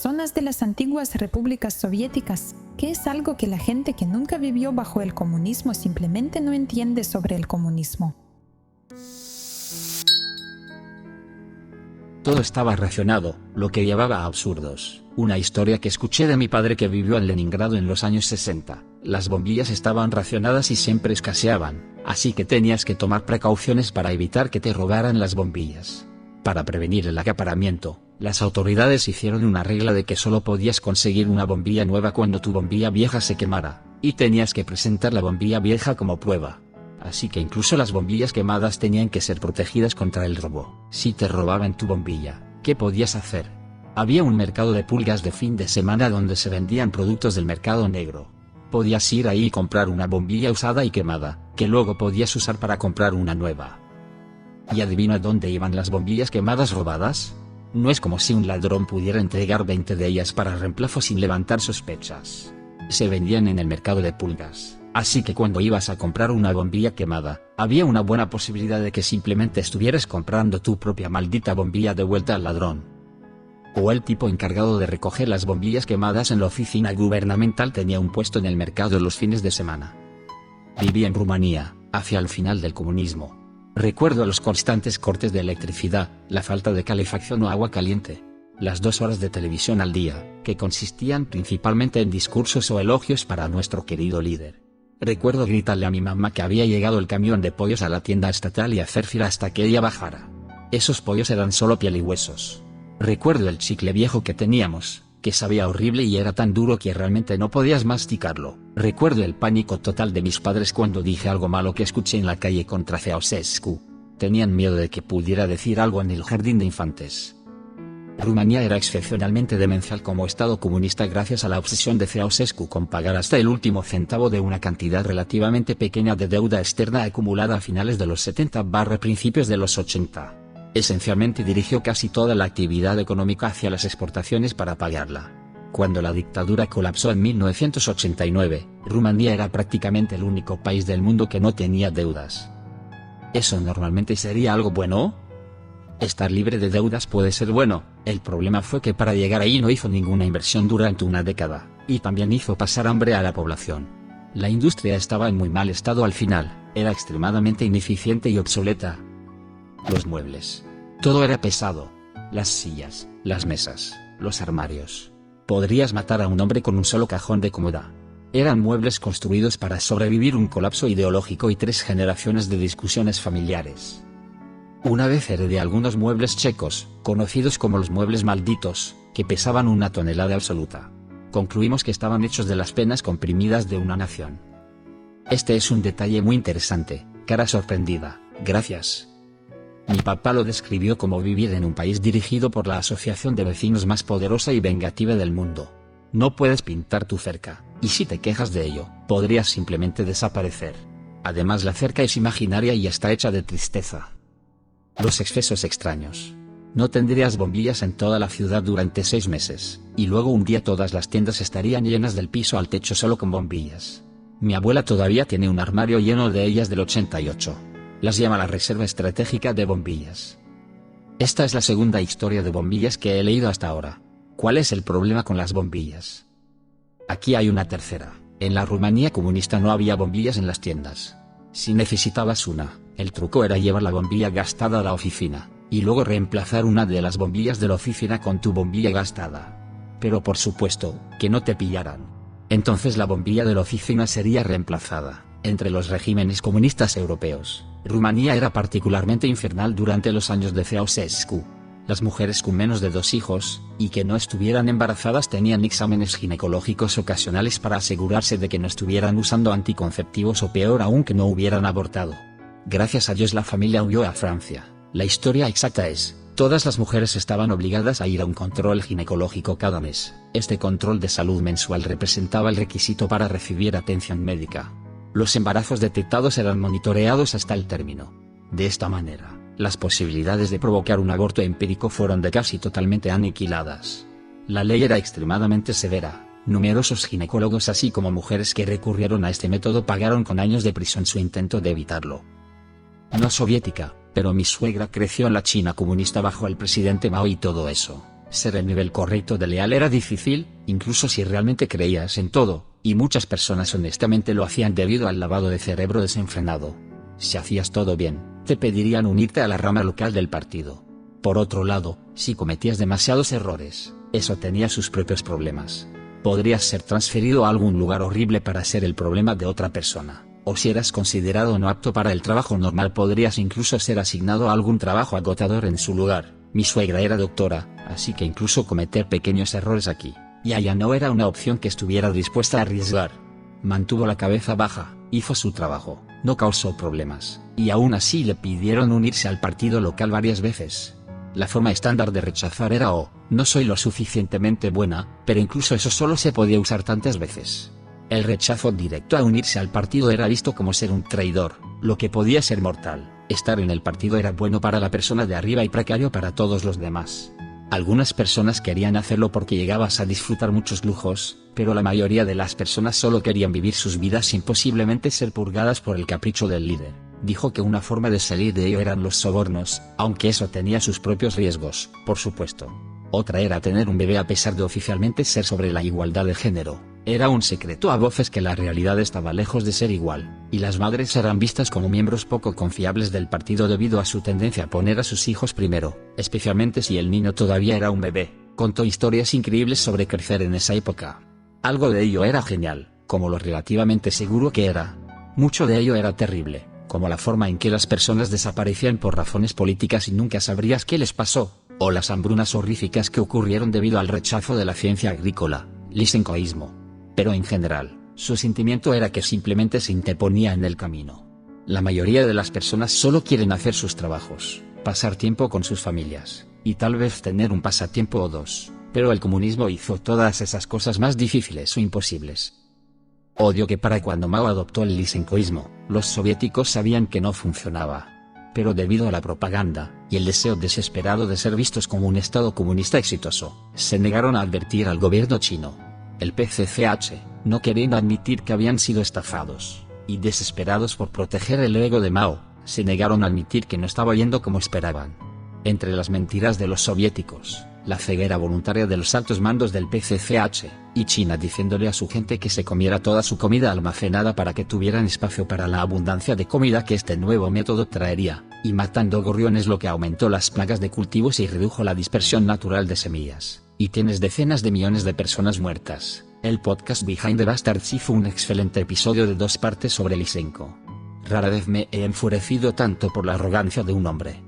zonas de las antiguas repúblicas soviéticas, que es algo que la gente que nunca vivió bajo el comunismo simplemente no entiende sobre el comunismo. Todo estaba racionado, lo que llevaba a absurdos. Una historia que escuché de mi padre que vivió en Leningrado en los años 60. Las bombillas estaban racionadas y siempre escaseaban, así que tenías que tomar precauciones para evitar que te robaran las bombillas. Para prevenir el acaparamiento, las autoridades hicieron una regla de que solo podías conseguir una bombilla nueva cuando tu bombilla vieja se quemara, y tenías que presentar la bombilla vieja como prueba. Así que incluso las bombillas quemadas tenían que ser protegidas contra el robo. Si te robaban tu bombilla, ¿qué podías hacer? Había un mercado de pulgas de fin de semana donde se vendían productos del mercado negro. Podías ir ahí y comprar una bombilla usada y quemada, que luego podías usar para comprar una nueva. ¿Y adivina dónde iban las bombillas quemadas robadas? No es como si un ladrón pudiera entregar 20 de ellas para reemplazo sin levantar sospechas. Se vendían en el mercado de pulgas. Así que cuando ibas a comprar una bombilla quemada, había una buena posibilidad de que simplemente estuvieras comprando tu propia maldita bombilla de vuelta al ladrón. O el tipo encargado de recoger las bombillas quemadas en la oficina gubernamental tenía un puesto en el mercado los fines de semana. Viví en Rumanía, hacia el final del comunismo. Recuerdo los constantes cortes de electricidad, la falta de calefacción o agua caliente. Las 2 horas de televisión al día, que consistían principalmente en discursos o elogios para nuestro querido líder. Recuerdo gritarle a mi mamá que había llegado el camión de pollos a la tienda estatal y hacer fila hasta que ella bajara. Esos pollos eran solo piel y huesos. Recuerdo el chicle viejo que teníamos, que sabía horrible y era tan duro que realmente no podías masticarlo. Recuerdo el pánico total de mis padres cuando dije algo malo que escuché en la calle contra Ceausescu. Tenían miedo de que pudiera decir algo en el jardín de infantes. Rumanía era excepcionalmente demencial como estado comunista gracias a la obsesión de Ceausescu con pagar hasta el último centavo de una cantidad relativamente pequeña de deuda externa acumulada a finales de los 70-principios de los 80. Esencialmente dirigió casi toda la actividad económica hacia las exportaciones para pagarla. Cuando la dictadura colapsó en 1989, Rumanía era prácticamente el único país del mundo que no tenía deudas. ¿Eso normalmente sería algo bueno? Estar libre de deudas puede ser bueno, el problema fue que para llegar ahí no hizo ninguna inversión durante una década, y también hizo pasar hambre a la población. La industria estaba en muy mal estado al final, era extremadamente ineficiente y obsoleta. Los muebles. Todo era pesado. Las sillas, las mesas, los armarios. Podrías matar a un hombre con un solo cajón de cómoda. Eran muebles construidos para sobrevivir un colapso ideológico y 3 generaciones de discusiones familiares. Una vez heredé algunos muebles checos, conocidos como los muebles malditos, que pesaban 1 tonelada absoluta. Concluimos que estaban hechos de las penas comprimidas de una nación. Este es un detalle muy interesante, cara sorprendida, gracias. Mi papá lo describió como vivir en un país dirigido por la asociación de vecinos más poderosa y vengativa del mundo. No puedes pintar tu cerca, y si te quejas de ello, podrías simplemente desaparecer. Además la cerca es imaginaria y está hecha de tristeza. Los excesos extraños. No tendrías bombillas en toda la ciudad durante 6 meses, y luego un día todas las tiendas estarían llenas del piso al techo solo con bombillas. Mi abuela todavía tiene un armario lleno de ellas del 88. Las llama la reserva estratégica de bombillas. Esta es la segunda historia de bombillas que he leído hasta ahora. ¿Cuál es el problema con las bombillas? Aquí hay una tercera. En la Rumanía comunista no había bombillas en las tiendas. Si necesitabas una, el truco era llevar la bombilla gastada a la oficina, y luego reemplazar una de las bombillas de la oficina con tu bombilla gastada. Pero por supuesto, que no te pillaran. Entonces la bombilla de la oficina sería reemplazada. Entre los regímenes comunistas europeos, Rumanía era particularmente infernal durante los años de Ceausescu. Las mujeres con menos de 2 hijos, y que no estuvieran embarazadas tenían exámenes ginecológicos ocasionales para asegurarse de que no estuvieran usando anticonceptivos o peor aún que no hubieran abortado. Gracias a Dios la familia huyó a Francia. La historia exacta es, todas las mujeres estaban obligadas a ir a un control ginecológico cada mes. Este control de salud mensual representaba el requisito para recibir atención médica. Los embarazos detectados eran monitoreados hasta el término. De esta manera, las posibilidades de provocar un aborto empírico fueron de casi totalmente aniquiladas. La ley era extremadamente severa. Numerosos ginecólogos así como mujeres que recurrieron a este método pagaron con años de prisión su intento de evitarlo. No soviética, pero mi suegra creció en la China comunista bajo el presidente Mao y todo eso. Ser el nivel correcto de leal era difícil, incluso si realmente creías en todo, y muchas personas honestamente lo hacían debido al lavado de cerebro desenfrenado. Si hacías todo bien, te pedirían unirte a la rama local del partido. Por otro lado, si cometías demasiados errores, eso tenía sus propios problemas. Podrías ser transferido a algún lugar horrible para ser el problema de otra persona, o si eras considerado no apto para el trabajo normal podrías incluso ser asignado a algún trabajo agotador en su lugar. Mi suegra era doctora, así que incluso cometer pequeños errores aquí y allá no era una opción que estuviera dispuesta a arriesgar. Mantuvo la cabeza baja, hizo su trabajo, no causó problemas, y aún así le pidieron unirse al partido local varias veces. La forma estándar de rechazar era no soy lo suficientemente buena, pero incluso eso solo se podía usar tantas veces. El rechazo directo a unirse al partido era visto como ser un traidor, lo que podía ser mortal. Estar en el partido era bueno para la persona de arriba y precario para todos los demás. Algunas personas querían hacerlo porque llegabas a disfrutar muchos lujos, pero la mayoría de las personas solo querían vivir sus vidas sin posiblemente ser purgadas por el capricho del líder. Dijo que una forma de salir de ello eran los sobornos, aunque eso tenía sus propios riesgos, por supuesto. Otra era tener un bebé a pesar de oficialmente ser sobre la igualdad de género. Era un secreto a voces que la realidad estaba lejos de ser igual, y las madres eran vistas como miembros poco confiables del partido debido a su tendencia a poner a sus hijos primero, especialmente si el niño todavía era un bebé. Contó historias increíbles sobre crecer en esa época. Algo de ello era genial, como lo relativamente seguro que era. Mucho de ello era terrible, como la forma en que las personas desaparecían por razones políticas y nunca sabrías qué les pasó, o las hambrunas horríficas que ocurrieron debido al rechazo de la ciencia agrícola, lisencoísmo. Pero en general, su sentimiento era que simplemente se interponía en el camino. La mayoría de las personas solo quieren hacer sus trabajos, pasar tiempo con sus familias, y tal vez tener un pasatiempo o dos, pero el comunismo hizo todas esas cosas más difíciles o imposibles. Odio que para cuando Mao adoptó el lisencoísmo, los soviéticos sabían que no funcionaba. Pero debido a la propaganda, y el deseo desesperado de ser vistos como un estado comunista exitoso, se negaron a advertir al gobierno chino. El PCCH, no queriendo admitir que habían sido estafados, y desesperados por proteger el ego de Mao, se negaron a admitir que no estaba yendo como esperaban. Entre las mentiras de los soviéticos, la ceguera voluntaria de los altos mandos del PCCH, y China diciéndole a su gente que se comiera toda su comida almacenada para que tuvieran espacio para la abundancia de comida que este nuevo método traería, y matando gorriones lo que aumentó las plagas de cultivos y redujo la dispersión natural de semillas. Y tienes decenas de millones de personas muertas. El podcast Behind the Bastards hizo un excelente episodio de 2 partes sobre Lysenko. Rara vez me he enfurecido tanto por la arrogancia de un hombre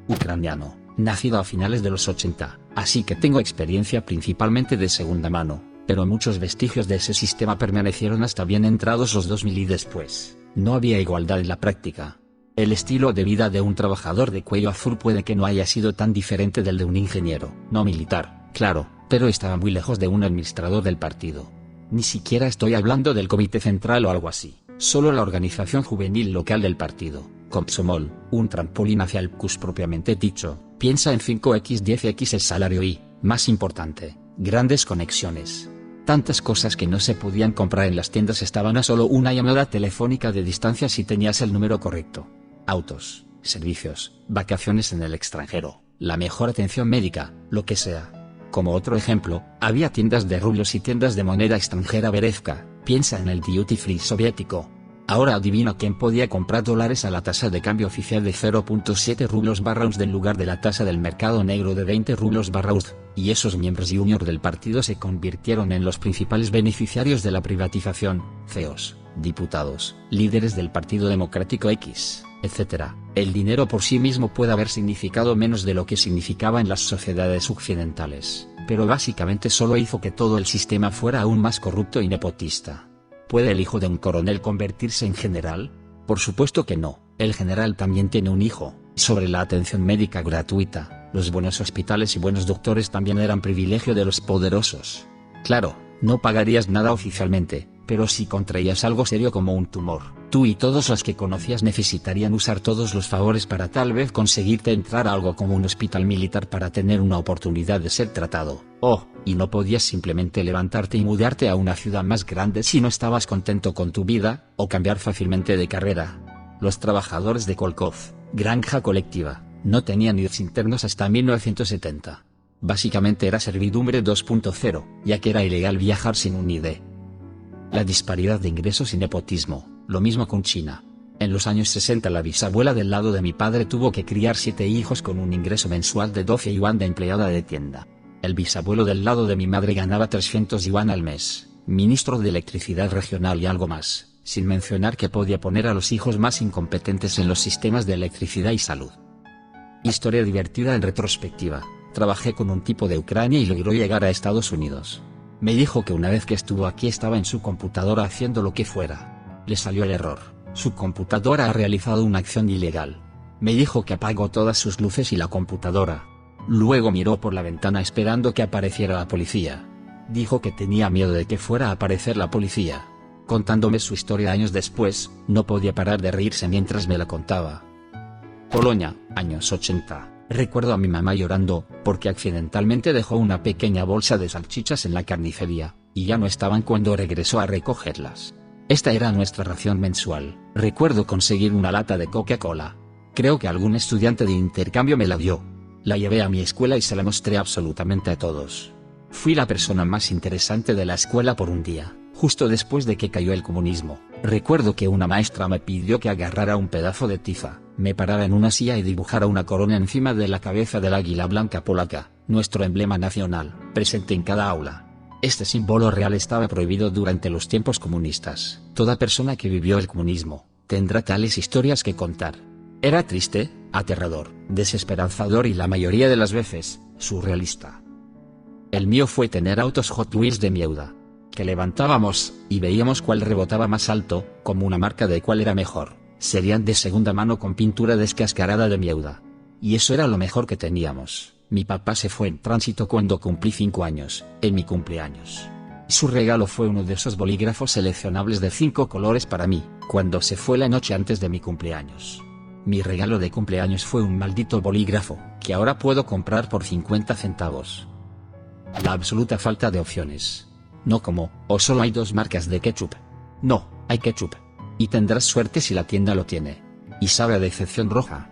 ucraniano, nacido a finales de los 80, así que tengo experiencia principalmente de segunda mano, pero muchos vestigios de ese sistema permanecieron hasta bien entrados los 2000 y después. No había igualdad en la práctica. El estilo de vida de un trabajador de cuello azul puede que no haya sido tan diferente del de un ingeniero, no militar. Claro, pero estaba muy lejos de un administrador del partido. Ni siquiera estoy hablando del comité central o algo así, solo la organización juvenil local del partido, Komsomol, un trampolín hacia el CUS propiamente dicho. Piensa en 5x 10x el salario y, más importante, grandes conexiones. Tantas cosas que no se podían comprar en las tiendas estaban a solo una llamada telefónica de distancia si tenías el número correcto. Autos, servicios, vacaciones en el extranjero, la mejor atención médica, lo que sea. Como otro ejemplo, había tiendas de rublos y tiendas de moneda extranjera Berezka. Piensa en el duty free soviético. Ahora adivina quién podía comprar dólares a la tasa de cambio oficial de 0.7 rublos barra uns del lugar de la tasa del mercado negro de 20 rublos barra uns, y esos miembros junior del partido se convirtieron en los principales beneficiarios de la privatización, CEOs, diputados, líderes del Partido Democrático X, etc. El dinero por sí mismo puede haber significado menos de lo que significaba en las sociedades occidentales, pero básicamente solo hizo que todo el sistema fuera aún más corrupto y nepotista. ¿Puede el hijo de un coronel convertirse en general? Por supuesto que no, el general también tiene un hijo. Sobre la atención médica gratuita, los buenos hospitales y buenos doctores también eran privilegio de los poderosos. Claro, no pagarías nada oficialmente, pero si contraías algo serio como un tumor, tú y todos los que conocías necesitarían usar todos los favores para tal vez conseguirte entrar a algo como un hospital militar para tener una oportunidad de ser tratado. Y no podías simplemente levantarte y mudarte a una ciudad más grande si no estabas contento con tu vida, o cambiar fácilmente de carrera. Los trabajadores de Kolkov, granja colectiva, no tenían IRS internos hasta 1970. Básicamente era servidumbre 2.0, ya que era ilegal viajar sin un ID. La disparidad de ingresos y nepotismo, lo mismo con China. En los años 60 la bisabuela del lado de mi padre tuvo que criar 7 hijos con un ingreso mensual de 12 yuan de empleada de tienda. El bisabuelo del lado de mi madre ganaba 300 yuan al mes, ministro de electricidad regional y algo más, sin mencionar que podía poner a los hijos más incompetentes en los sistemas de electricidad y salud. Historia divertida en retrospectiva. Trabajé con un tipo de Ucrania y logró llegar a Estados Unidos. Me dijo que una vez que estuvo aquí estaba en su computadora haciendo lo que fuera. Le salió el error. Su computadora ha realizado una acción ilegal. Me dijo que apagó todas sus luces y la computadora. Luego miró por la ventana esperando que apareciera la policía. Dijo que tenía miedo de que fuera a aparecer la policía. Contándome su historia años después, no podía parar de reírse mientras me la contaba. Polonia, años 80. Recuerdo a mi mamá llorando, porque accidentalmente dejó una pequeña bolsa de salchichas en la carnicería, y ya no estaban cuando regresó a recogerlas. Esta era nuestra ración mensual. Recuerdo conseguir una lata de Coca-Cola. Creo que algún estudiante de intercambio me la dio. La llevé a mi escuela y se la mostré absolutamente a todos. Fui la persona más interesante de la escuela por un día, justo después de que cayó el comunismo. Recuerdo que una maestra me pidió que agarrara un pedazo de tiza, me parara en una silla y dibujara una corona encima de la cabeza del águila blanca polaca, nuestro emblema nacional, presente en cada aula. Este símbolo real estaba prohibido durante los tiempos comunistas. Toda persona que vivió el comunismo tendrá tales historias que contar. Era triste, aterrador, desesperanzador y la mayoría de las veces, surrealista. El mío fue tener autos Hot Wheels de Mieuda, que levantábamos, y veíamos cuál rebotaba más alto, como una marca de cuál era mejor. Serían de segunda mano con pintura descascarada de Mieuda. Y eso era lo mejor que teníamos. Mi papá se fue en tránsito cuando cumplí 5 años, en mi cumpleaños. Su regalo fue uno de esos bolígrafos seleccionables de 5 colores para mí, cuando se fue la noche antes de mi cumpleaños. Mi regalo de cumpleaños fue un maldito bolígrafo, que ahora puedo comprar por 50 centavos. La absoluta falta de opciones. No como, o solo hay 2 marcas de ketchup. No, hay ketchup. Y tendrás suerte si la tienda lo tiene. Y sabe a decepción roja.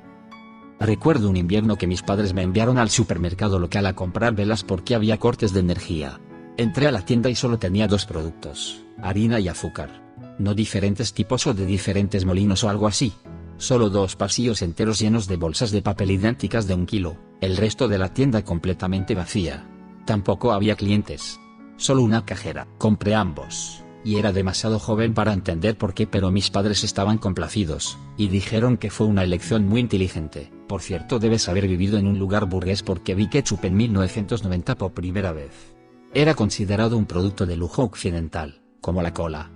Recuerdo un invierno que mis padres me enviaron al supermercado local a comprar velas porque había cortes de energía. Entré a la tienda y solo tenía 2 productos, harina y azúcar. No diferentes tipos o de diferentes molinos o algo así. Solo 2 pasillos enteros llenos de bolsas de papel idénticas de 1 kilo, el resto de la tienda completamente vacía. Tampoco había clientes. Solo una cajera. Compré ambos, y era demasiado joven para entender por qué, pero mis padres estaban complacidos, y dijeron que fue una elección muy inteligente. Por cierto, debes haber vivido en un lugar burgués porque vi ketchup en 1990 por primera vez. Era considerado un producto de lujo occidental, como la cola.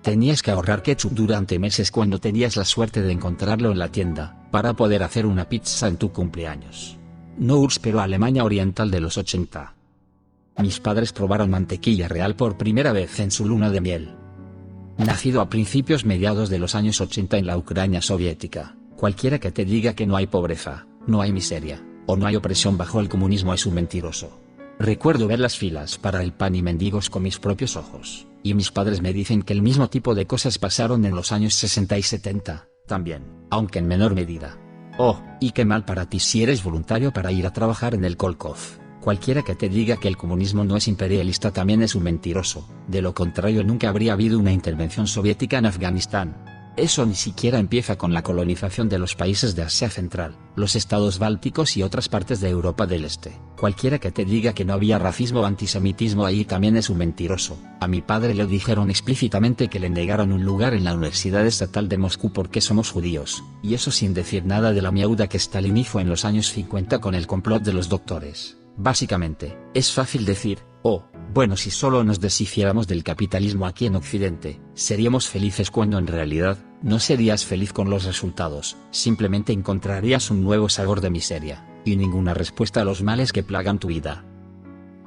Tenías que ahorrar ketchup durante meses cuando tenías la suerte de encontrarlo en la tienda, para poder hacer una pizza en tu cumpleaños. No URSS pero Alemania Oriental de los 80. Mis padres probaron mantequilla real por primera vez en su luna de miel. Nacido a principios mediados de los años 80 en la Ucrania soviética, cualquiera que te diga que no hay pobreza, no hay miseria, o no hay opresión bajo el comunismo es un mentiroso. Recuerdo ver las filas para el pan y mendigos con mis propios ojos, y mis padres me dicen que el mismo tipo de cosas pasaron en los años 60 y 70, también, aunque en menor medida. Oh, y qué mal para ti si eres voluntario para ir a trabajar en el Kolkov. Cualquiera que te diga que el comunismo no es imperialista también es un mentiroso, de lo contrario nunca habría habido una intervención soviética en Afganistán. Eso ni siquiera empieza con la colonización de los países de Asia Central, los estados bálticos y otras partes de Europa del Este. Cualquiera que te diga que no había racismo o antisemitismo ahí también es un mentiroso. A mi padre le dijeron explícitamente que le negaron un lugar en la Universidad Estatal de Moscú porque somos judíos, y eso sin decir nada de la miauda que Stalin hizo en los años 50 con el complot de los doctores. Básicamente, es fácil decir, oh, bueno, si solo nos deshiciéramos del capitalismo aquí en Occidente, seríamos felices cuando en realidad, no serías feliz con los resultados, simplemente encontrarías un nuevo sabor de miseria, y ninguna respuesta a los males que plagan tu vida.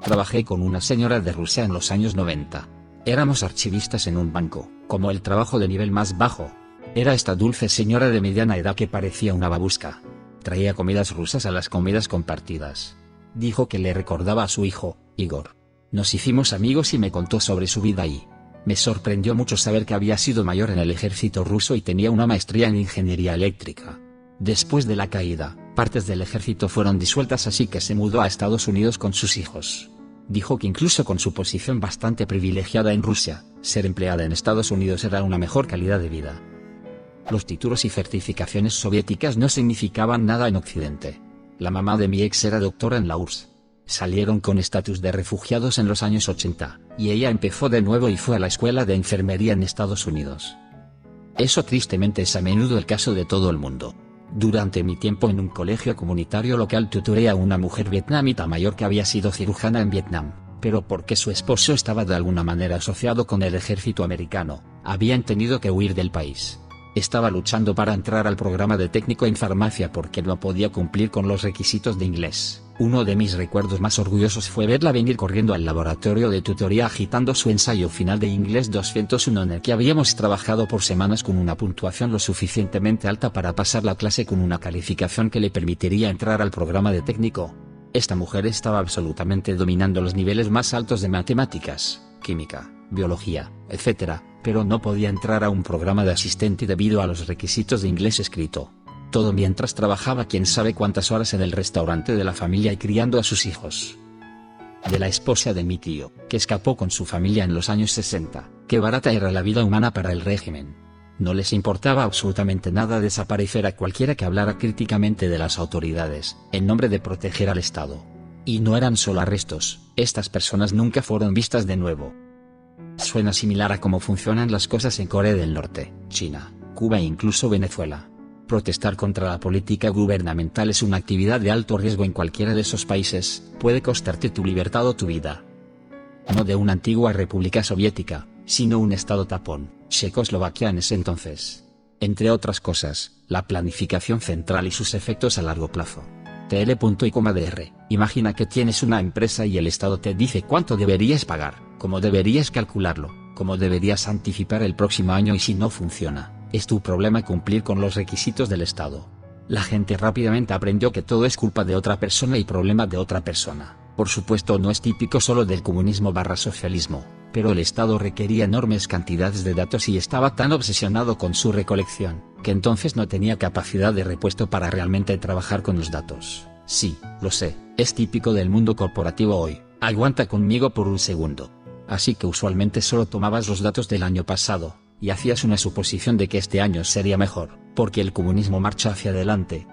Trabajé con una señora de Rusia en los años 90. Éramos archivistas en un banco, como el trabajo de nivel más bajo. Era esta dulce señora de mediana edad que parecía una babushka. Traía comidas rusas a las comidas compartidas. Dijo que le recordaba a su hijo, Igor. Nos hicimos amigos y me contó sobre su vida ahí. Me sorprendió mucho saber que había sido mayor en el ejército ruso y tenía una maestría en ingeniería eléctrica. Después de la caída, partes del ejército fueron disueltas, así que se mudó a Estados Unidos con sus hijos. Dijo que incluso con su posición bastante privilegiada en Rusia, ser empleada en Estados Unidos era una mejor calidad de vida. Los títulos y certificaciones soviéticas no significaban nada en Occidente. La mamá de mi ex era doctora en la URSS. Salieron con estatus de refugiados en los años 80, y ella empezó de nuevo y fue a la escuela de enfermería en Estados Unidos. Eso tristemente es a menudo el caso de todo el mundo. Durante mi tiempo en un colegio comunitario local tutoré a una mujer vietnamita mayor que había sido cirujana en Vietnam, pero porque su esposo estaba de alguna manera asociado con el ejército americano, habían tenido que huir del país. Estaba luchando para entrar al programa de técnico en farmacia porque no podía cumplir con los requisitos de inglés. Uno de mis recuerdos más orgullosos fue verla venir corriendo al laboratorio de tutoría agitando su ensayo final de inglés 201 en el que habíamos trabajado por semanas con una puntuación lo suficientemente alta para pasar la clase con una calificación que le permitiría entrar al programa de técnico. Esta mujer estaba absolutamente dominando los niveles más altos de matemáticas, química, biología, etc., pero no podía entrar a un programa de asistente debido a los requisitos de inglés escrito. Todo mientras trabajaba quién sabe cuántas horas en el restaurante de la familia y criando a sus hijos. De la esposa de mi tío, que escapó con su familia en los años 60, qué barata era la vida humana para el régimen. No les importaba absolutamente nada desaparecer a cualquiera que hablara críticamente de las autoridades, en nombre de proteger al Estado. Y no eran solo arrestos, estas personas nunca fueron vistas de nuevo. Suena similar a cómo funcionan las cosas en Corea del Norte, China, Cuba e incluso Venezuela. Protestar contra la política gubernamental es una actividad de alto riesgo en cualquiera de esos países, puede costarte tu libertad o tu vida. No de una antigua república soviética, sino un estado tapón, Checoslovaquia en ese entonces. Entre otras cosas, la planificación central y sus efectos a largo plazo. TL.I,dr. Imagina que tienes una empresa y el Estado te dice cuánto deberías pagar, cómo deberías calcularlo, cómo deberías anticipar el próximo año y si no funciona, es tu problema cumplir con los requisitos del Estado. La gente rápidamente aprendió que todo es culpa de otra persona y problema de otra persona. Por supuesto no es típico solo del comunismo/socialismo, pero el Estado requería enormes cantidades de datos y estaba tan obsesionado con su recolección, que entonces no tenía capacidad de repuesto para realmente trabajar con los datos. Sí, lo sé, es típico del mundo corporativo hoy, aguanta conmigo por un segundo. Así que usualmente solo tomabas los datos del año pasado, y hacías una suposición de que este año sería mejor, porque el comunismo marcha hacia adelante,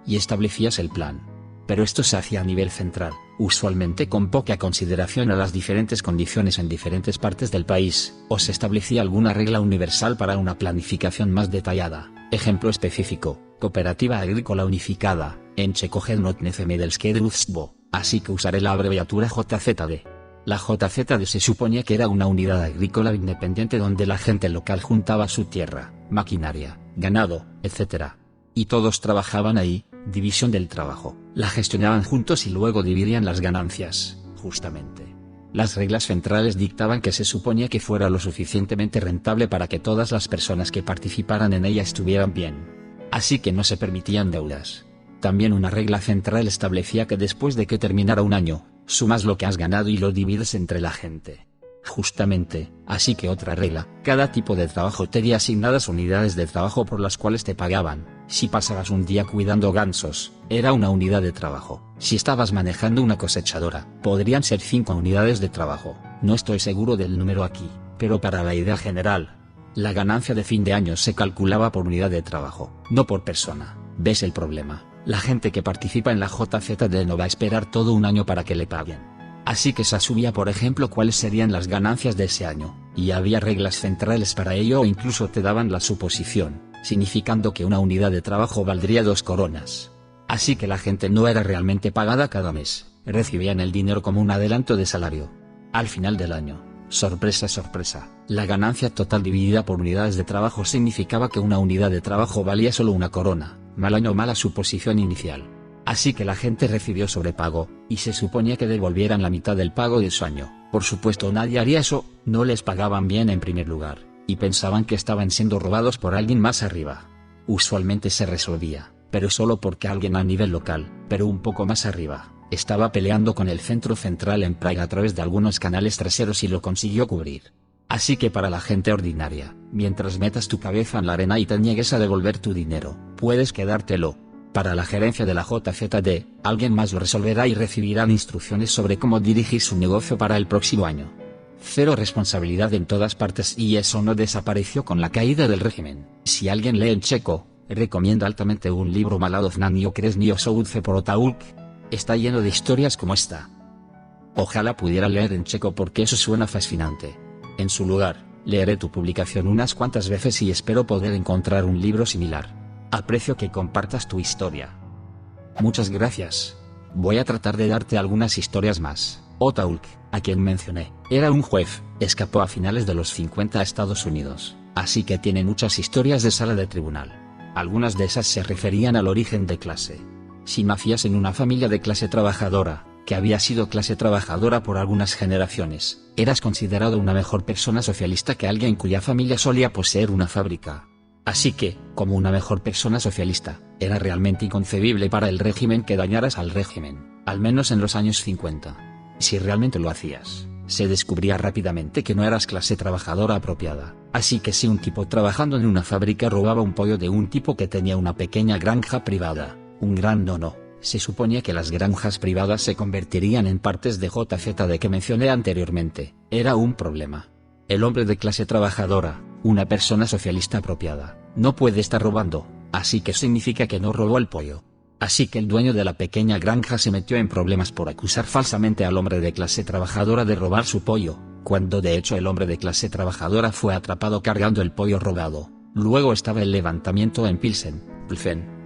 y establecías el plan. Pero esto se hacía a nivel central, usualmente con poca consideración a las diferentes condiciones en diferentes partes del país, o se establecía alguna regla universal para una planificación más detallada. Ejemplo específico, Cooperativa Agrícola Unificada, en Chekojednotnece Medelskie Drudztvo, así que usaré la abreviatura JZD. La JZD se suponía que era una unidad agrícola independiente donde la gente local juntaba su tierra, maquinaria, ganado, etc. Y todos trabajaban ahí, división del trabajo, la gestionaban juntos y luego dividían las ganancias, justamente. Las reglas centrales dictaban que se suponía que fuera lo suficientemente rentable para que todas las personas que participaran en ella estuvieran bien. Así que no se permitían deudas. También una regla central establecía que después de que terminara un año, sumas lo que has ganado y lo divides entre la gente. Justamente, así que otra regla, cada tipo de trabajo tenía asignadas unidades de trabajo por las cuales te pagaban. Si pasabas un día cuidando gansos, era una unidad de trabajo. Si estabas manejando una cosechadora, podrían ser 5 unidades de trabajo. No estoy seguro del número aquí, pero para la idea general, la ganancia de fin de año se calculaba por unidad de trabajo, no por persona. ¿Ves el problema? La gente que participa en la JZD no va a esperar todo un año para que le paguen. Así que se asumía por ejemplo cuáles serían las ganancias de ese año, y había reglas centrales para ello o incluso te daban la suposición, significando que una unidad de trabajo valdría 2 coronas. Así que la gente no era realmente pagada cada mes, recibían el dinero como un adelanto de salario. Al final del año, sorpresa sorpresa, la ganancia total dividida por unidades de trabajo significaba que una unidad de trabajo valía solo 1 corona, mal año mala suposición inicial. Así que la gente recibió sobrepago, y se suponía que devolvieran la mitad del pago de su año. Por supuesto nadie haría eso, no les pagaban bien en primer lugar, y pensaban que estaban siendo robados por alguien más arriba. Usualmente se resolvía, pero solo porque alguien a nivel local, pero un poco más arriba, estaba peleando con el centro central en Praga a través de algunos canales traseros y lo consiguió cubrir. Así que para la gente ordinaria, mientras metas tu cabeza en la arena y te niegues a devolver tu dinero, puedes quedártelo. Para la gerencia de la JZD, alguien más lo resolverá y recibirán instrucciones sobre cómo dirigir su negocio para el próximo año. Cero responsabilidad en todas partes, y eso no desapareció con la caída del régimen. Si alguien lee en checo, recomiendo altamente un libro Maladov na Okresni Soudce por Otaulk. Está lleno de historias como esta. Ojalá pudiera leer en checo porque eso suena fascinante. En su lugar, leeré tu publicación unas cuantas veces y espero poder encontrar un libro similar. Aprecio que compartas tu historia. Muchas gracias. Voy a tratar de darte algunas historias más. Otaulk, a quien mencioné, era un juez, escapó a finales de los 50 a Estados Unidos, así que tiene muchas historias de sala de tribunal. Algunas de esas se referían al origen de clase. Si nacías en una familia de clase trabajadora, que había sido clase trabajadora por algunas generaciones, eras considerado una mejor persona socialista que alguien cuya familia solía poseer una fábrica. Así que, como una mejor persona socialista, era realmente inconcebible para el régimen que dañaras al régimen, al menos en los años 50. Si realmente lo hacías, se descubría rápidamente que no eras clase trabajadora apropiada. Así que si un tipo trabajando en una fábrica robaba un pollo de un tipo que tenía una pequeña granja privada, un gran no, se suponía que las granjas privadas se convertirían en partes de JZD que mencioné anteriormente. Era un problema. El hombre de clase trabajadora, una persona socialista apropiada, no puede estar robando, así que significa que no robó el pollo. Así que el dueño de la pequeña granja se metió en problemas por acusar falsamente al hombre de clase trabajadora de robar su pollo, cuando de hecho el hombre de clase trabajadora fue atrapado cargando el pollo robado. Luego estaba el levantamiento en Pilsen,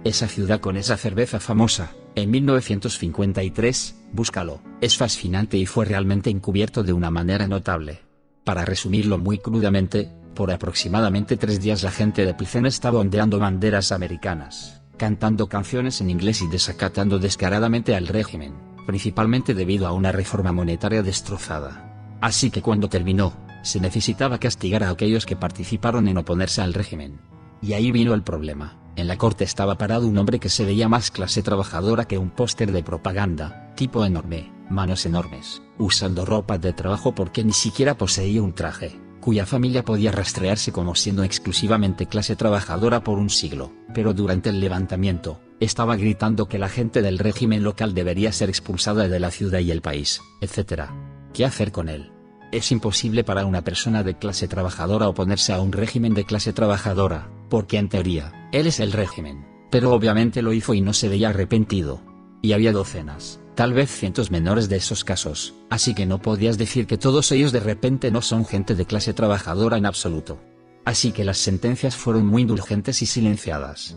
esa ciudad con esa cerveza famosa, en 1953, búscalo, es fascinante y fue realmente encubierto de una manera notable. Para resumirlo muy crudamente, por aproximadamente 3 días la gente de Pilsen estaba ondeando banderas americanas, cantando canciones en inglés y desacatando descaradamente al régimen, principalmente debido a una reforma monetaria destrozada. Así que cuando terminó, se necesitaba castigar a aquellos que participaron en oponerse al régimen. Y ahí vino el problema. En la corte estaba parado un hombre que se veía más clase trabajadora que un póster de propaganda, tipo enorme, manos enormes, usando ropa de trabajo porque ni siquiera poseía un traje, cuya familia podía rastrearse como siendo exclusivamente clase trabajadora por un siglo, pero durante el levantamiento, estaba gritando que la gente del régimen local debería ser expulsada de la ciudad y el país, etc. ¿Qué hacer con él? Es imposible para una persona de clase trabajadora oponerse a un régimen de clase trabajadora, porque en teoría, él es el régimen, pero obviamente lo hizo y no se veía arrepentido. Y había docenas, tal vez cientos menores de esos casos, así que no podías decir que todos ellos de repente no son gente de clase trabajadora en absoluto. Así que las sentencias fueron muy indulgentes y silenciadas.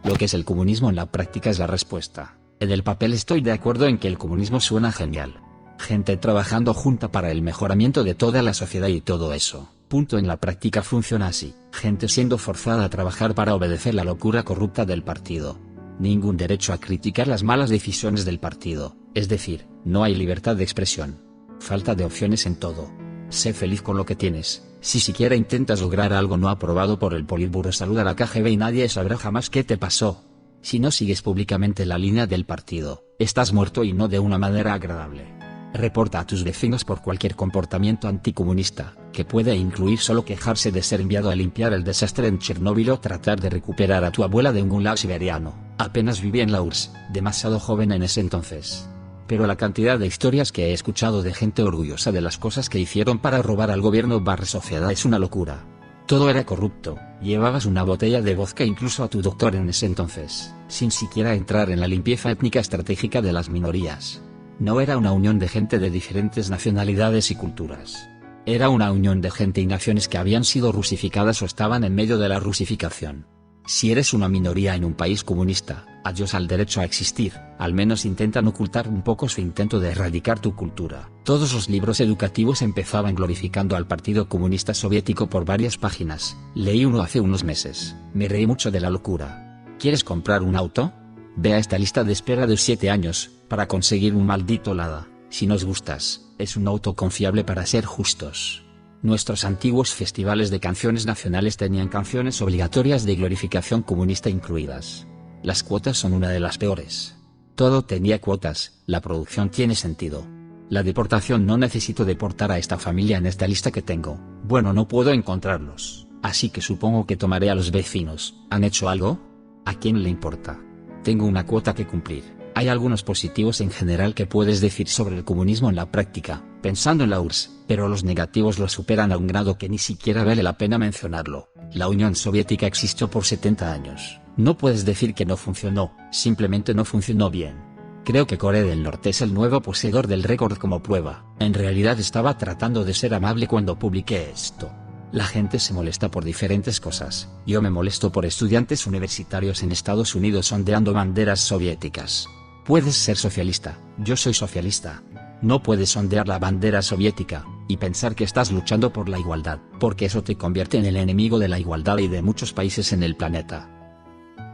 Lo que es el comunismo en la práctica es la respuesta. En el papel estoy de acuerdo en que el comunismo suena genial. Gente trabajando junta para el mejoramiento de toda la sociedad y todo eso. Punto. En la práctica funciona así. Gente siendo forzada a trabajar para obedecer la locura corrupta del partido. Ningún derecho a criticar las malas decisiones del partido, es decir, no hay libertad de expresión. Falta de opciones en todo. Sé feliz con lo que tienes. Si siquiera intentas lograr algo no aprobado por el Politburo, saluda a la KGB y nadie sabrá jamás qué te pasó. Si no sigues públicamente la línea del partido, estás muerto y no de una manera agradable. Reporta a tus vecinos por cualquier comportamiento anticomunista, que puede incluir solo quejarse de ser enviado a limpiar el desastre en Chernóbil o tratar de recuperar a tu abuela de un gulag siberiano. Apenas vivía en la URSS, demasiado joven en ese entonces. Pero la cantidad de historias que he escuchado de gente orgullosa de las cosas que hicieron para robar al gobierno barra sociedad es una locura. Todo era corrupto, llevabas una botella de vodka incluso a tu doctor en ese entonces, sin siquiera entrar en la limpieza étnica estratégica de las minorías. No era una unión de gente de diferentes nacionalidades y culturas. Era una unión de gente y naciones que habían sido rusificadas o estaban en medio de la rusificación. Si eres una minoría en un país comunista, adiós al derecho a existir, al menos intentan ocultar un poco su intento de erradicar tu cultura. Todos los libros educativos empezaban glorificando al Partido Comunista Soviético por varias páginas. Leí uno hace unos meses, me reí mucho de la locura. ¿Quieres comprar un auto? Ve a esta lista de espera de 7 años, para conseguir un maldito Lada. Si nos gustas, es un auto confiable para ser justos. Nuestros antiguos festivales de canciones nacionales tenían canciones obligatorias de glorificación comunista incluidas. Las cuotas son una de las peores. Todo tenía cuotas, la producción tiene sentido. La deportación, no necesito deportar a esta familia en esta lista que tengo. Bueno, no puedo encontrarlos, así que supongo que tomaré a los vecinos. ¿Han hecho algo? ¿A quién le importa? Tengo una cuota que cumplir. Hay algunos positivos en general que puedes decir sobre el comunismo en la práctica, pensando en la URSS, pero los negativos lo superan a un grado que ni siquiera vale la pena mencionarlo. La Unión Soviética existió por 70 años. No puedes decir que no funcionó, simplemente no funcionó bien. Creo que Corea del Norte es el nuevo poseedor del récord como prueba. En realidad estaba tratando de ser amable cuando publiqué esto. La gente se molesta por diferentes cosas. Yo me molesto por estudiantes universitarios en Estados Unidos ondeando banderas soviéticas. Puedes ser socialista, yo soy socialista. No puedes ondear la bandera soviética y pensar que estás luchando por la igualdad, porque eso te convierte en el enemigo de la igualdad y de muchos países en el planeta.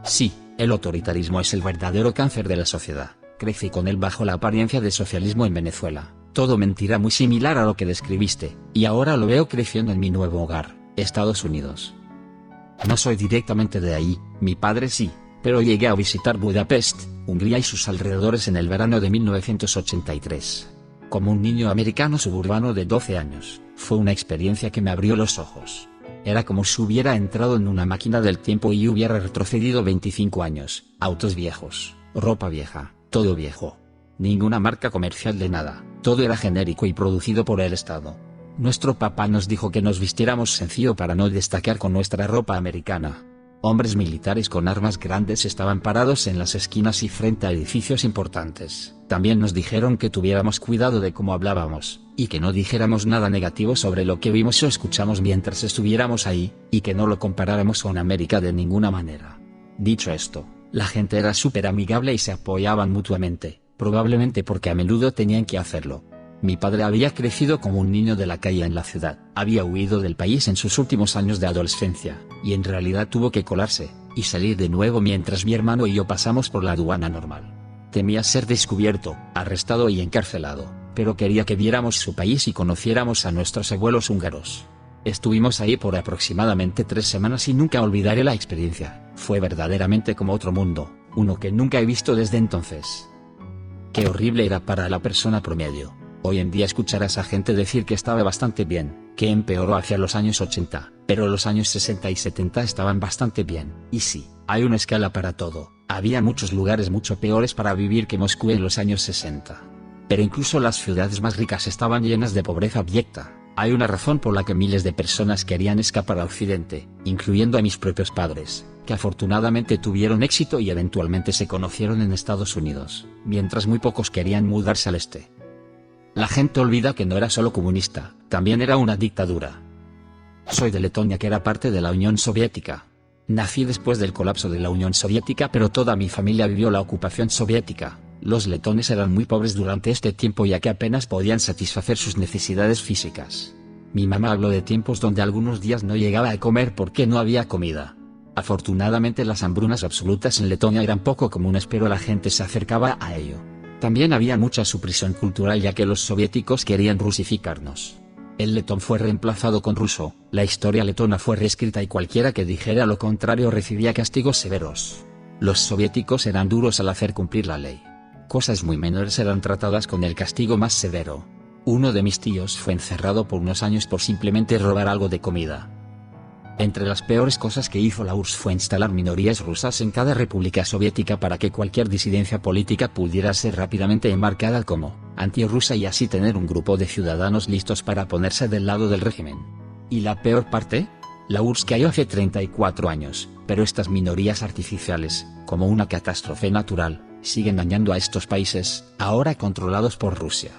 Sí, el autoritarismo es el verdadero cáncer de la sociedad. Crecí con él bajo la apariencia de socialismo en Venezuela. Todo mentira muy similar a lo que describiste, y ahora lo veo creciendo en mi nuevo hogar, Estados Unidos. No soy directamente de ahí, mi padre sí, pero llegué a visitar Budapest, Hungría y sus alrededores en el verano de 1983. Como un niño americano suburbano de 12 años, fue una experiencia que me abrió los ojos. Era como si hubiera entrado en una máquina del tiempo y hubiera retrocedido 25 años, autos viejos, ropa vieja, todo viejo. Ninguna marca comercial de nada, todo era genérico y producido por el Estado. Nuestro papá nos dijo que nos vistiéramos sencillo para no destacar con nuestra ropa americana. Hombres militares con armas grandes estaban parados en las esquinas y frente a edificios importantes. También nos dijeron que tuviéramos cuidado de cómo hablábamos, y que no dijéramos nada negativo sobre lo que vimos o escuchamos mientras estuviéramos ahí, y que no lo comparáramos con América de ninguna manera. Dicho esto, la gente era súper amigable y se apoyaban mutuamente. Probablemente porque a menudo tenían que hacerlo. Mi padre había crecido como un niño de la calle en la ciudad, había huido del país en sus últimos años de adolescencia, y en realidad tuvo que colarse, y salir de nuevo mientras mi hermano y yo pasamos por la aduana normal. Temía ser descubierto, arrestado y encarcelado, pero quería que viéramos su país y conociéramos a nuestros abuelos húngaros. Estuvimos ahí por aproximadamente 3 semanas y nunca olvidaré la experiencia, fue verdaderamente como otro mundo, uno que nunca he visto desde entonces. Qué horrible era para la persona promedio. Hoy en día escuchar a esa gente decir que estaba bastante bien, que empeoró hacia los años 80, pero los años 60 y 70 estaban bastante bien. Y sí, hay una escala para todo. Había muchos lugares mucho peores para vivir que Moscú en los años 60. Pero incluso las ciudades más ricas estaban llenas de pobreza abyecta. Hay una razón por la que miles de personas querían escapar a Occidente, incluyendo a mis propios padres, que afortunadamente tuvieron éxito y eventualmente se conocieron en Estados Unidos, mientras muy pocos querían mudarse al este. La gente olvida que no era solo comunista, también era una dictadura. Soy de Letonia, que era parte de la Unión Soviética. Nací después del colapso de la Unión Soviética, pero toda mi familia vivió la ocupación soviética. Los letones eran muy pobres durante este tiempo, ya que apenas podían satisfacer sus necesidades físicas. Mi mamá habló de tiempos donde algunos días no llegaba a comer porque no había comida. Afortunadamente las hambrunas absolutas en Letonia eran poco comunes, pero la gente se acercaba a ello. También había mucha supresión cultural, ya que los soviéticos querían rusificarnos. El letón fue reemplazado con ruso, la historia letona fue reescrita y cualquiera que dijera lo contrario recibía castigos severos. Los soviéticos eran duros al hacer cumplir la ley. Cosas muy menores eran tratadas con el castigo más severo. Uno de mis tíos fue encerrado por unos años por simplemente robar algo de comida. Entre las peores cosas que hizo la URSS fue instalar minorías rusas en cada república soviética para que cualquier disidencia política pudiera ser rápidamente enmarcada como antirrusa y así tener un grupo de ciudadanos listos para ponerse del lado del régimen. ¿Y la peor parte? La URSS cayó hace 34 años, pero estas minorías artificiales, como una catástrofe natural, siguen dañando a estos países, ahora controlados por Rusia.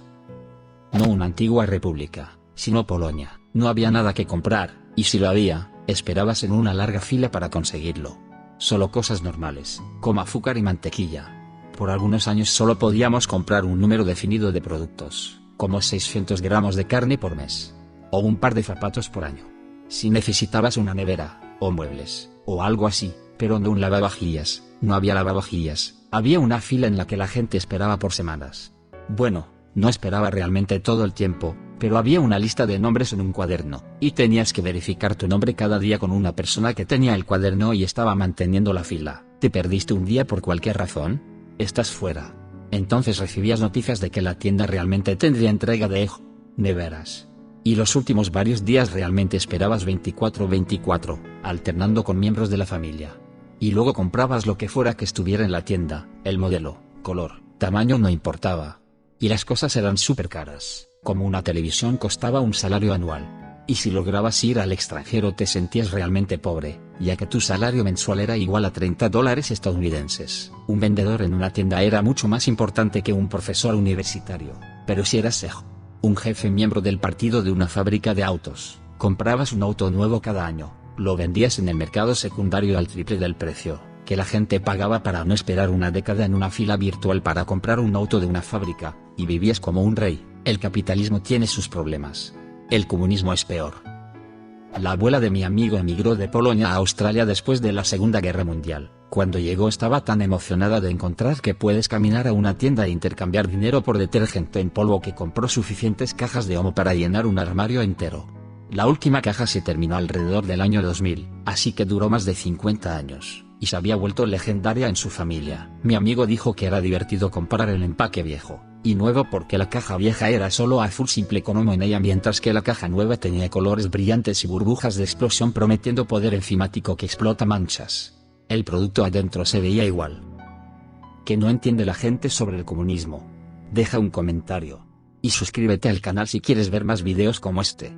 No una antigua república, sino Polonia. No había nada que comprar, y si lo había, esperabas en una larga fila para conseguirlo. Solo cosas normales, como azúcar y mantequilla. Por algunos años solo podíamos comprar un número definido de productos, como 600 gramos de carne por mes, o un par de zapatos por año. Si necesitabas una nevera, o muebles, o algo así, pero no un lavavajillas, no había lavavajillas, había una fila en la que la gente esperaba por semanas. Bueno, no esperaba realmente todo el tiempo, pero había una lista de nombres en un cuaderno, y tenías que verificar tu nombre cada día con una persona que tenía el cuaderno y estaba manteniendo la fila. ¿Te perdiste un día por cualquier razón? Estás fuera. Entonces recibías noticias de que la tienda realmente tendría entrega de neveras. Y los últimos varios días realmente esperabas 24/24, alternando con miembros de la familia. y luego comprabas lo que fuera que estuviera en la tienda, el modelo, color, tamaño no importaba. Y las cosas eran súper caras, como una televisión costaba un salario anual. Y si lograbas ir al extranjero te sentías realmente pobre, ya que tu salario mensual era igual a $30 estadounidenses. Un vendedor en una tienda era mucho más importante que un profesor universitario. Pero si eras un jefe miembro del partido de una fábrica de autos, comprabas un auto nuevo cada año, lo vendías en el mercado secundario al triple del precio que la gente pagaba para no esperar una década en una fila virtual para comprar un auto de una fábrica, y vivías como un rey. El capitalismo tiene sus problemas. El comunismo es peor. La abuela de mi amigo emigró de Polonia a Australia después de la Segunda Guerra Mundial. Cuando llegó estaba tan emocionada de encontrar que puedes caminar a una tienda e intercambiar dinero por detergente en polvo que compró suficientes cajas de Omo para llenar un armario entero. La última caja se terminó alrededor del año 2000, así que duró más de 50 años, y se había vuelto legendaria en su familia. Mi amigo dijo que era divertido comprar el empaque viejo y nuevo porque la caja vieja era solo azul simple con Omo en ella, mientras que la caja nueva tenía colores brillantes y burbujas de explosión prometiendo poder enzimático que explota manchas. El producto adentro se veía igual. ¿Qué no entiende la gente sobre el comunismo? Deja un comentario y suscríbete al canal si quieres ver más videos como este.